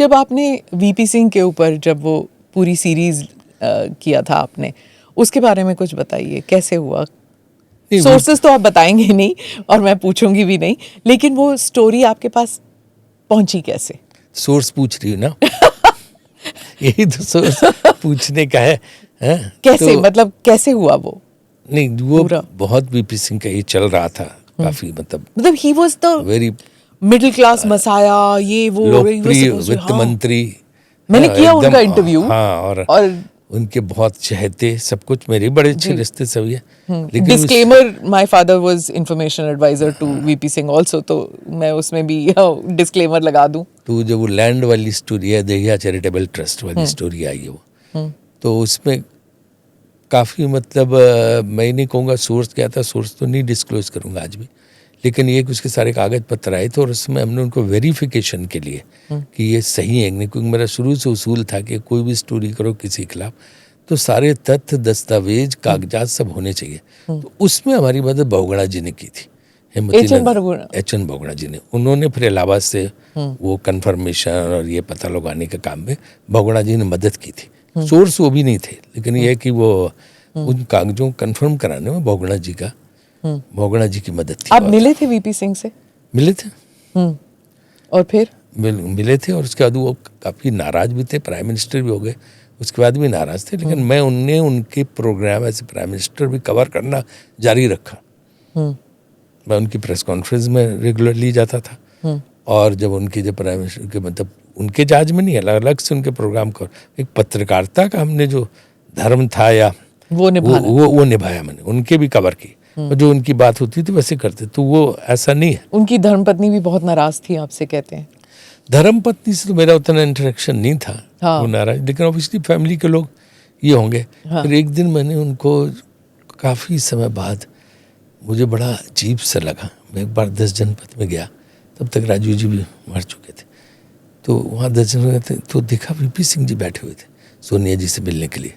जब आपने वीपी सिंह के ऊपर जब वो पूरी सीरीज किया था आपने, उसके बारे में कुछ बताइए, कैसे हुआ? सोर्सेस तो आप बताएंगे नहीं और मैं पूछूंगी भी नहीं, लेकिन वो स्टोरी आपके पास पहुंची कैसे? सोर्स पूछ रही हूँ ना यही तो सोर्स पूछने का है। कैसे तो, मतलब कैसे हुआ वो? नहीं वो बहुत वीपी सिंह का ये चल रहा था काफी, मतलब ही was the very middle class मसाया, ये वो लोकप्रिय वित्त मंत्री। मैंने किया उनका इंटरव्यू। हाँ, और उनके बहुत चहेते, सब कुछ, मेरे बड़े अच्छे रिश्ते सभी है। लेकिन disclaimer, my father was information adviser to VP Singh also, तो मैं उसमें भी डिस्क्लेमर लगा दूं। तो जब वो लैंड वाली स्टोरी है, दहिया चैरिटेबल ट्रस्ट वाली स्टोरी आई है वो, तो उसमें काफ़ी मतलब मैं नहीं कहूँगा सोर्स क्या था, सोर्स तो नहीं डिस्क्लोज करूँगा आज भी, लेकिन ये कि उसके सारे कागज पत्र आए थे और उसमें हमने उनको वेरिफिकेशन के लिए कि ये सही है नहीं, क्योंकि मेरा शुरू से उसूल था कि कोई भी स्टोरी करो किसी के खिलाफ तो सारे तथ्य, दस्तावेज, कागजात सब होने चाहिए। तो उसमें हमारी मदद बहुगुणा जी ने की थी, एच एन बहुगुणा जी ने। उन्होंने फिर इलाहाबाद से वो कन्फर्मेशन और ये पता लगाने के काम में बहुगुणा जी ने मदद की थी। सोर्स वो भी नहीं थे, लेकिन ये कि वो उन कागजों कंफर्म कराने में बहुगुणा जी का, बहुगुणा जी की मदद थी। आप मिले थे वीपी सिंह से? मिले थे। और फिर मिले थे और उसके बाद वो काफ़ी नाराज भी थे, प्राइम मिनिस्टर भी हो गए, उसके बाद भी नाराज थे, लेकिन मैं उनके programme as a prime minister भी कवर करना जारी रखा। मैं उनकी प्रेस कॉन्फ्रेंस में रेगुलरली जाता था, और जब उनके जब प्राइम मिनिस्टर के मतलब उनके जहाज में नहीं, अलग अलग से उनके प्रोग्राम को, एक पत्रकारिता का हमने जो धर्म था या वो निभाया मैंने, उनके भी कवर की, और जो उनकी बात होती थी वैसे करते। तो वो ऐसा नहीं है। उनकी धर्मपत्नी भी बहुत नाराज थी आपसे, कहते हैं। धर्मपत्नी से तो मेरा उतना इंटरेक्शन नहीं था। वो नाराज, लेकिन ऑब्वियसली फैमिली के लोग ये होंगे। फिर एक दिन मैंने उनको काफ़ी समय बाद, मुझे बड़ा अजीब सा लगा, मैं एक बार 10 जनपद में गया, तब तक राजीव जी भी मर चुके थे, तो वहाँ 10 जनपद थे, तो देखा वीपी सिंह जी बैठे हुए थे सोनिया जी से मिलने के लिए,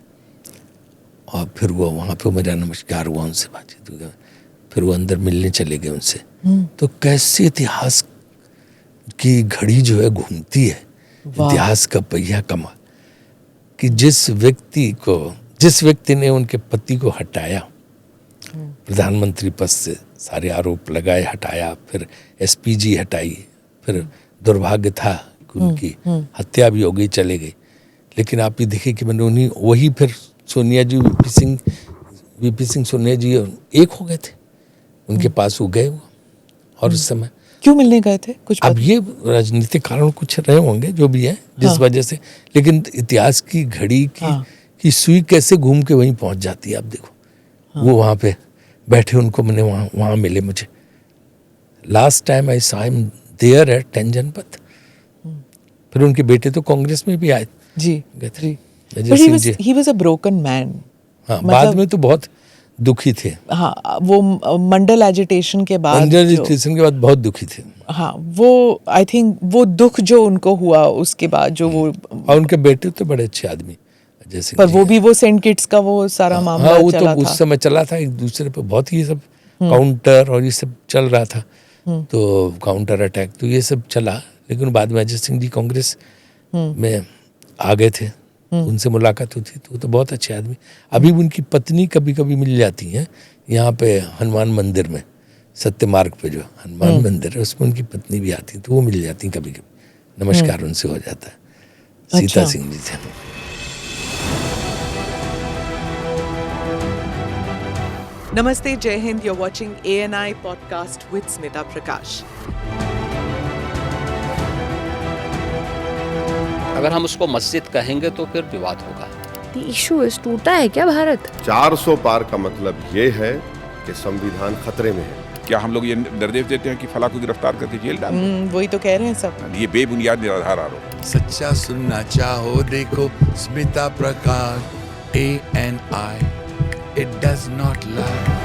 और फिर वो वहाँ पे मेरा नमस्कार हुआ, उनसे बातचीत हुई, फिर वो अंदर मिलने चले गए उनसे। तो कैसे इतिहास की घड़ी जो है घूमती है, इतिहास का पहिया कमा, कि जिस व्यक्ति ने उनके पति को हटाया प्रधानमंत्री पद से, सारे आरोप लगाए, हटाया, फिर एसपीजी हटाई, फिर दुर्भाग्य था कि उनकी हत्या भी हो गई, चले गई, लेकिन आप ये देखिए कि मैंने वही फिर सोनिया जी, वीपी सिंह सोनिया जी एक हो गए थे, उनके पास वो गए, और उस समय क्यों मिलने गए थे? कुछ अब ये राजनीतिक कारण कुछ रहे होंगे जो भी है, जिस वजह से, लेकिन इतिहास की घड़ी की सुई कैसे घूम के वहीं पहुंच जाती है, आप देखो। वो वहाँ पे बैठे, उनको मैंने वहाँ मिले मुझे। Last time I saw him there at 10 Janpath. फिर उनके बेटे तो कांग्रेस में भी आए जी। He was a broken man. हाँ, बाद में तो बहुत दुखी थे। हाँ, वो मंडल एजिटेशन के बाद बहुत दुखी थे। हाँ, वो आई थिंक वो दुख जो उनको हुआ उसके बाद जो वो, और उनके बेटे तो बड़े अच्छे आदमी जैसे, पर वो भी वो सेंट किट्स का वो सारा मामला वो चला तो उस समय चला था, एक दूसरे पे बहुत ही सब काउंटर और ये सब चल रहा था, तो काउंटर अटैक, तो ये सब चला, लेकिन बाद में अजय सिंह जी कांग्रेस में आ गए थे, उनसे मुलाकात होती, तो बहुत अच्छे आदमी। अभी उनकी पत्नी कभी कभी मिल जाती हैं यहाँ पे हनुमान मंदिर में, सत्य मार्ग पे जो हनुमान मंदिर है, उसमें उनकी पत्नी भी आती, तो वो मिल जाती कभी कभी, नमस्कार उनसे हो जाता है। सीता सिंह जी थे। नमस्ते, जय Hind, you're watching ANI podcast with Smita प्रकाश। अगर हम उसको मस्जिद कहेंगे तो फिर विवाद होगा। इशू टूटा है क्या भारत? 400 पार का मतलब ये है कि संविधान खतरे में है। क्या हम लोग ये निर्देश देते हैं कि फला को गिरफ्तार करके जेल डाल? वही तो कह रहे हैं सब। ये बेबुनियाद निराधार आरोप। सच्चा सुनना चाहो देखो स्मिता प्रकाश ANI, it does not lie।